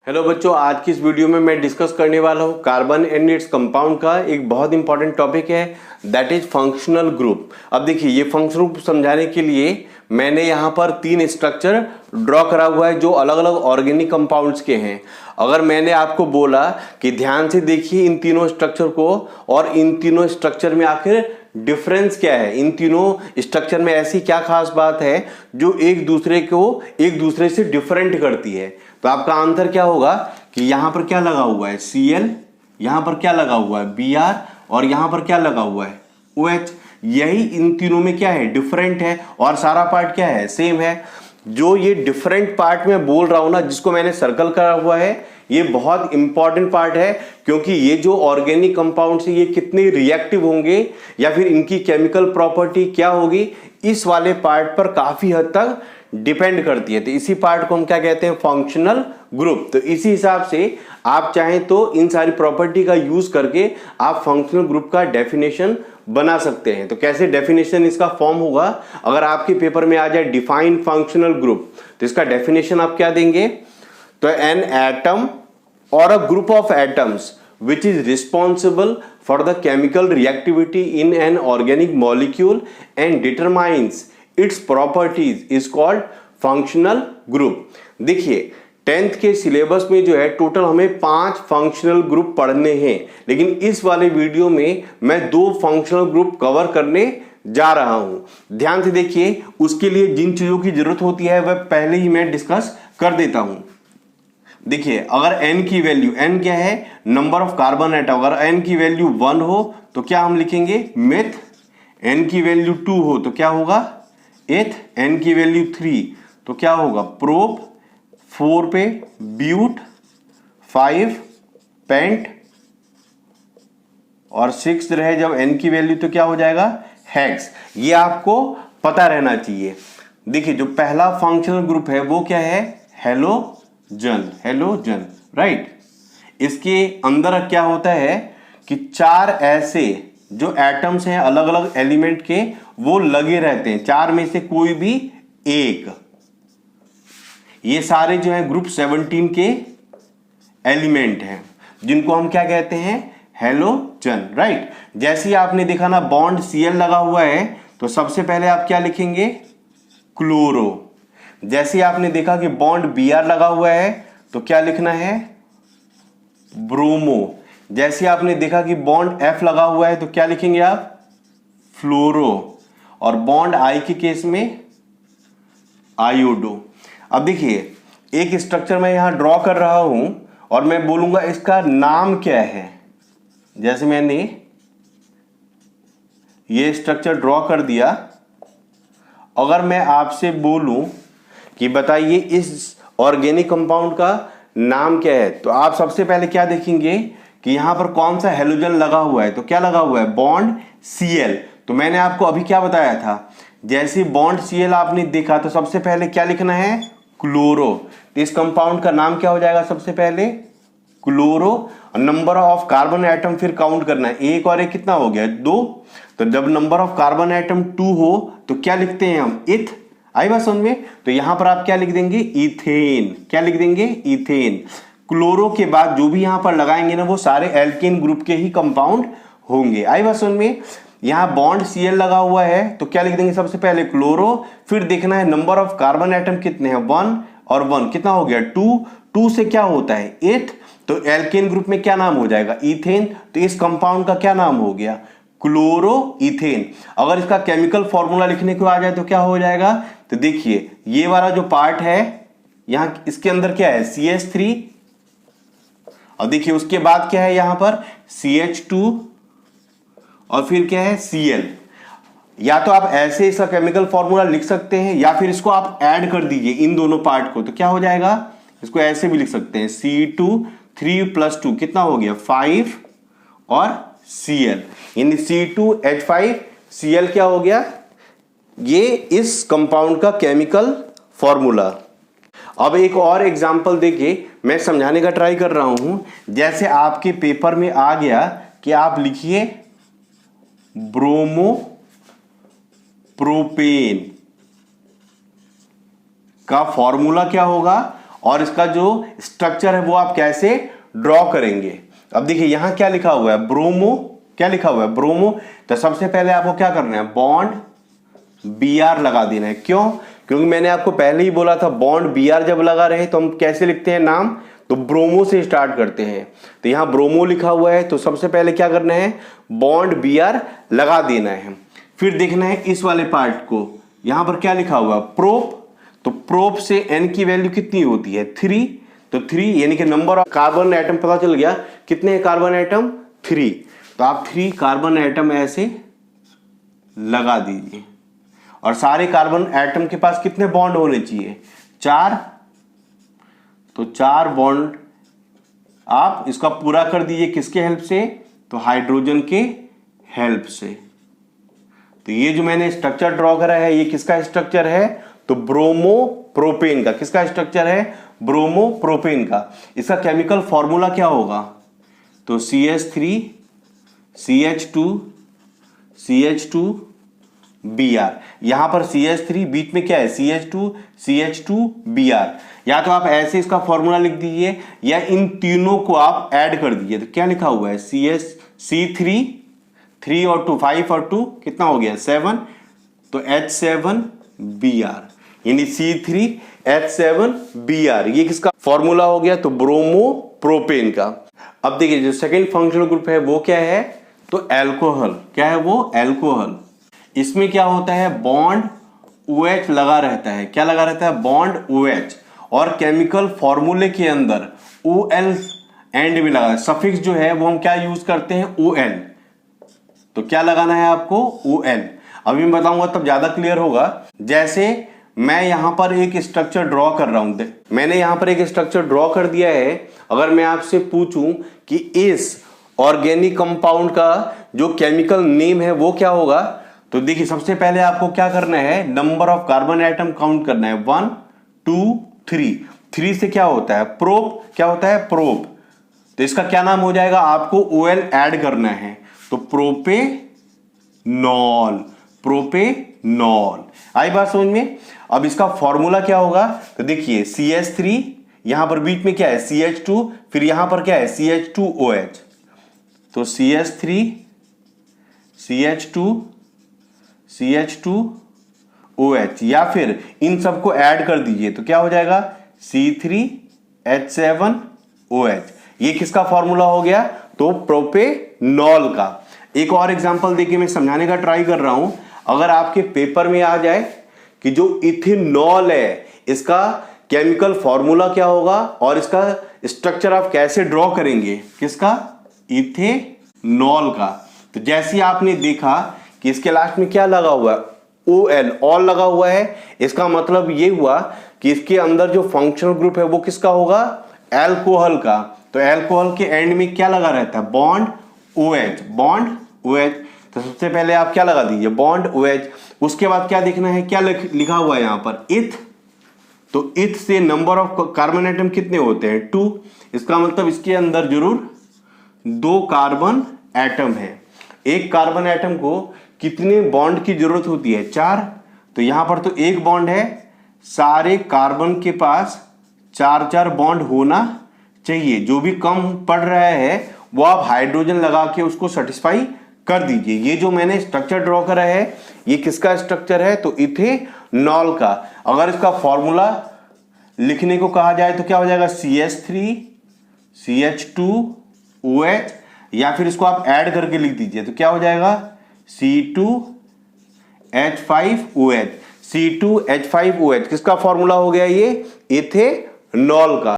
Hello बच्चों, आज की इस वीडियो में मैं डिस्कस करने वाला हूँ कार्बन एंड इट्स कंपाउंड का एक बहुत इंपॉर्टेंट टॉपिक है, दैट इज फंक्शनल ग्रुप। अब देखिए, ये फंक्शनल ग्रुप समझाने के लिए मैंने यहाँ पर 3 स्ट्रक्चर ड्रॉ करा हुआ है जो अलग अलग ऑर्गेनिक कंपाउंड्स के हैं। अगर मैंने आपको बोला कि ध्यान से देखिए इन तीनों स्ट्रक्चर को और इन तीनों स्ट्रक्चर में आखिर डिफरेंस क्या है, इन तीनों स्ट्रक्चर में ऐसी क्या खास बात है जो एक दूसरे से डिफरेंट करती है, तो आपका आंसर क्या होगा कि यहां पर क्या लगा हुआ है Cl, यहां पर क्या लगा हुआ है Br और यहां पर क्या लगा हुआ है OH। यही इन तीनों में क्या है, डिफरेंट है, और सारा पार्ट क्या है, सेम है। जो ये डिफरेंट पार्ट में बोल रहा हूं ना, जिसको मैंने सर्कल करा हुआ है, ये बहुत इंपॉर्टेंट पार्ट है, क्योंकि ये जो ऑर्गेनिक कंपाउंड्स है ये कितने रिएक्टिव होंगे या फिर इनकी केमिकल प्रॉपर्टी क्या होगी, इस वाले पार्ट पर काफी हद तक डिपेंड करती है। तो इसी पार्ट को हम क्या कहते हैं, फंक्शनल ग्रुप। तो इसी हिसाब से आप चाहें तो इन सारी प्रॉपर्टी का यूज करके आप फंक्शनल ग्रुप का डेफिनेशन बना सकते हैं। तो कैसे डेफिनेशन इसका फॉर्म होगा, अगर आपके पेपर में आ जाए डिफाइन फंक्शनल ग्रुप, तो इसका डेफिनेशन आप क्या देंगे, तो एन एटम और a group of atoms which is responsible for the chemical reactivity in an organic molecule and determines its properties is called functional group। देखिए 10th के सिलेबस में जो है टोटल हमें 5 फंक्शनल ग्रुप पढ़ने हैं, लेकिन इस वाले वीडियो में मैं 2 फंक्शनल ग्रुप कवर करने जा रहा हूं। ध्यान से देखिए, उसके लिए जिन चीजों की जरूरत होती है वह पहले ही मैं डिस्कस कर देता हूं। देखिए, अगर n की वैल्यू, n क्या है, नंबर ऑफ कार्बन एटम, अगर n की वैल्यू 1 हो तो क्या हम लिखेंगे मिथ, n की वैल्यू 2 हो तो क्या होगा एथ, n की वैल्यू 3 तो क्या होगा प्रोप, 4 पे ब्यूट, 5 पेंट और 6 रहे जब n की वैल्यू तो क्या हो जाएगा हेक्स। ये आपको पता रहना चाहिए। देखिए, जो पहला फंक्शनल ग्रुप है वो क्या है, हेलोजन, राइट। इसके अंदर क्या होता है कि 4 ऐसे जो एटम्स हैं अलग अलग एलिमेंट के, वो लगे रहते हैं, 4 में से कोई भी एक। ये सारे जो है ग्रुप 17 के एलिमेंट हैं, जिनको हम क्या कहते हैं, हेलोजन, राइट। जैसे ही आपने देखा ना बॉन्ड Cl लगा हुआ है तो सबसे पहले आप क्या लिखेंगे, क्लोरो। जैसे आपने देखा कि बॉन्ड Br लगा हुआ है तो क्या लिखना है, ब्रोमो। जैसे आपने देखा कि बॉन्ड F लगा हुआ है तो क्या लिखेंगे आप, फ्लोरो। और बॉन्ड I के केस में आयोडो। अब देखिए, एक स्ट्रक्चर मैं यहां ड्रॉ कर रहा हूं और मैं बोलूंगा इसका नाम क्या है। जैसे मैंने ये स्ट्रक्चर ड्रॉ कर दिया, अगर मैं आपसे बोलूं कि बताइए इस ऑर्गेनिक कंपाउंड का नाम क्या है, तो आप सबसे पहले क्या देखेंगे कि यहां पर कौन सा हेलोजन लगा हुआ है, तो क्या लगा हुआ है, बॉन्ड Cl। तो मैंने आपको अभी क्या बताया था, जैसे बॉन्ड Cl आपने देखा तो सबसे पहले क्या लिखना है, क्लोरो। तो इस कंपाउंड का नाम क्या हो जाएगा, सबसे पहले chloro. Number of carbon atom फिर काउंट करना है, एक और एक कितना हो गया, 2। तो जब नंबर ऑफ कार्बन एटम 2 हो तो क्या लिखते हैं हम, इथ। आई बात समझ में। तो यहां पर आप क्या लिख देंगे, इथेन। क्या लिख देंगे, इथेन। क्लोरो के बाद जो भी यहां पर लगाएंगे ना वो सारे एल्केन ग्रुप के ही कंपाउंड होंगे। आई बात समझ में। यहां बॉन्ड Cl लगा हुआ है तो क्या लिख देंगे, सबसे पहले क्लोरो। फिर देखना है नंबर ऑफ कार्बन एटम कितने हैं, 1 और 1 कितना हो गया, 2 से क्या होता है, एथ। तो एल्केन ग्रुप में क्या नाम हो जाएगा, इथेन। तो इस कंपाउंड का क्या नाम हो गया, क्लोरो इथेन। अगर इसका केमिकल फॉर्मूला लिखने को आ जाए तो क्या हो जाएगा, तो देखिए ये वाला जो पार्ट है यहां, इसके अंदर क्या है, CH3। और देखिए उसके बाद क्या है यहां पर, CH2 और फिर क्या है, Cl। या तो आप ऐसे इसका केमिकल फॉर्मूला लिख सकते हैं या फिर इसको आप ऐड कर दीजिए इन दोनों पार्ट को, तो क्या हो जाएगा, इसको ऐसे भी लिख सकते हैं, C2 3 + 2 कितना हो गया, 5 और Cl, यानी C2H5Cl क्या हो गया, ये इस कंपाउंड का केमिकल फॉर्मूला। अब एक और एग्जांपल देखिए, मैं समझाने का ट्राई कर रहा हूं। जैसे आपके पेपर में आ गया कि आप लिखिए ब्रोमो प्रोपेन का फॉर्मूला क्या होगा और इसका जो स्ट्रक्चर है वो आप कैसे ड्रॉ करेंगे। अब देखिए यहां क्या लिखा हुआ है, ब्रोमो, क्या लिखा हुआ है, ब्रोमो। तो सबसे पहले आपको क्या करना है, बॉन्ड Br लगा देना है। क्यों? क्योंकि मैंने आपको पहले ही बोला था बॉन्ड Br जब लगा रहे तो हम कैसे लिखते हैं नाम, तो ब्रोमो से स्टार्ट करते हैं। तो यहां ब्रोमो लिखा हुआ है तो सबसे पहले क्या करना है, बॉन्ड Br लगा देना है। फिर देखना है इस वाले पार्ट को, यहां पर क्या लिखा हुआ, प्रोप। तो प्रोप से n की वैल्यू कितनी होती है, 3। तो 3 यानी कि नंबर ऑफ कार्बन एटम पता चल गया, कितने हैं कार्बन एटम, 3। तो आप 3 कार्बन एटम ऐसे लगा दीजिए और सारे कार्बन एटम के पास कितने बॉन्ड होने चाहिए, 4। तो 4 बॉन्ड आप इसका पूरा कर दीजिए, किसके हेल्प से, तो हाइड्रोजन के हेल्प से। तो ये जो मैंने स्ट्रक्चर ड्रॉ करा है ये किसका स्ट्रक्चर है, तो ब्रोमो प्रोपेन का। किसका स्ट्रक्चर है, ब्रोमो प्रोपेन का। इसका केमिकल फॉर्मूला क्या होगा, तो CH3 CH2 CH2 Br। यहां पर CH3 बीच में क्या है, CH2 CH2 Br। या तो आप ऐसे इसका फॉर्मूला लिख दीजिए या इन तीनों को आप ऐड कर दीजिए। तो क्या लिखा हुआ है, C3 3 और 2 5 और 2 कितना हो गया, 7। तो H7Br यानी C3H7Br, ये किसका फॉर्मूला हो गया, तो ब्रोमो प्रोपेन का। अब देखिए जो सेकेंड फंक्शनल ग्रुप है वो क्या है, तो अल्कोहल। क्या है वो, अल्कोहल। इसमें क्या होता है, बॉन्ड OH लगा रहता है। क्या लगा रहता है, बॉन्ड OH। और केमिकल फॉर्मूले के अंदर OL एंड में लगा है। सफिक्स जो है वो हम क्या यूज करते हैं, OL। तो क्या लगाना है आपको, OL। अभी मैं बताऊंगा तब ज्यादा क्लियर होगा। जैसे मैं यहां पर एक स्ट्रक्चर ड्रॉ कर रहा हूं, मैंने यहां पर एक स्ट्रक्चर ड्रॉ कर दिया है। अगर मैं आपसे पूछूं कि इस ऑर्गेनिक कंपाउंड का जो केमिकल नेम है वो क्या होगा, तो देखिए सबसे पहले आपको क्या करना है, number of carbon atom count करना है, 1 2 3। 3 से क्या होता है, प्रोप। क्या होता है, प्रोप। तो इसका क्या नाम हो जाएगा, आपको OL ऐड करना है, तो प्रोपेनॉल। प्रोपेनॉल आई बात समझ में। अब इसका फॉर्मूला क्या होगा, तो देखिए CH3, यहां पर बीच में क्या है, CH2, फिर यहां पर क्या है, CH2OH। तो CH3 CH2 CH2OH, या फिर इन सबको ऐड कर दीजिए तो क्या हो जाएगा, C3H7OH। ये किसका फॉर्मूला हो गया, तो प्रोपेनॉल का। एक और एग्जांपल देखिए, मैं समझाने का ट्राई कर रहा हूं। अगर आपके पेपर में आ जाए कि जो इथेनॉल है इसका केमिकल फॉर्मूला क्या होगा और इसका स्ट्रक्चर आप कैसे ड्रॉ करेंगे, किसका, इथेनॉल का। तो जैसे आपने देखा कि इसके लास्ट में क्या लगा हुआ है, OL, ऑल लगा हुआ है। इसका मतलब ये हुआ कि इसके अंदर जो फंक्शनल ग्रुप है वो किसका होगा, अल्कोहल का। तो अल्कोहल के एंड में क्या लगा रहता है, बॉन्ड OH। Bond OH। तो सबसे पहले आप क्या लगा दीजिए, बॉन्ड OH। उसके बाद क्या देखना है, क्या लिखा हुआ है यहां पर, इथ। तो इथ से नंबर ऑफ कार्बन एटम कितने होते हैं, 2। इसका मतलब इसके अंदर जरूर 2 कार्बन एटम है। एक कार्बन एटम को कितने बॉन्ड की जरूरत होती है, 4। तो यहां पर तो एक बॉन्ड है, सारे कार्बन के पास 4 बॉन्ड होना चाहिए। जो भी कम पड़ रहा है वो आप हाइड्रोजन लगा के उसको सेटिस्फाई कर दीजिए। ये जो मैंने स्ट्रक्चर ड्रॉ करा है ये किसका स्ट्रक्चर है, तो इथेनॉल का। अगर इसका फॉर्मूला लिखने को कहा जाए तो क्या हो जाएगा, CH3 CH2OH, या फिर इसको आप ऐड करके लिख दीजिए तो क्या हो जाएगा, C2H5OH। C2H5OH किसका फॉर्मूला हो गया, ये इथेनॉल का।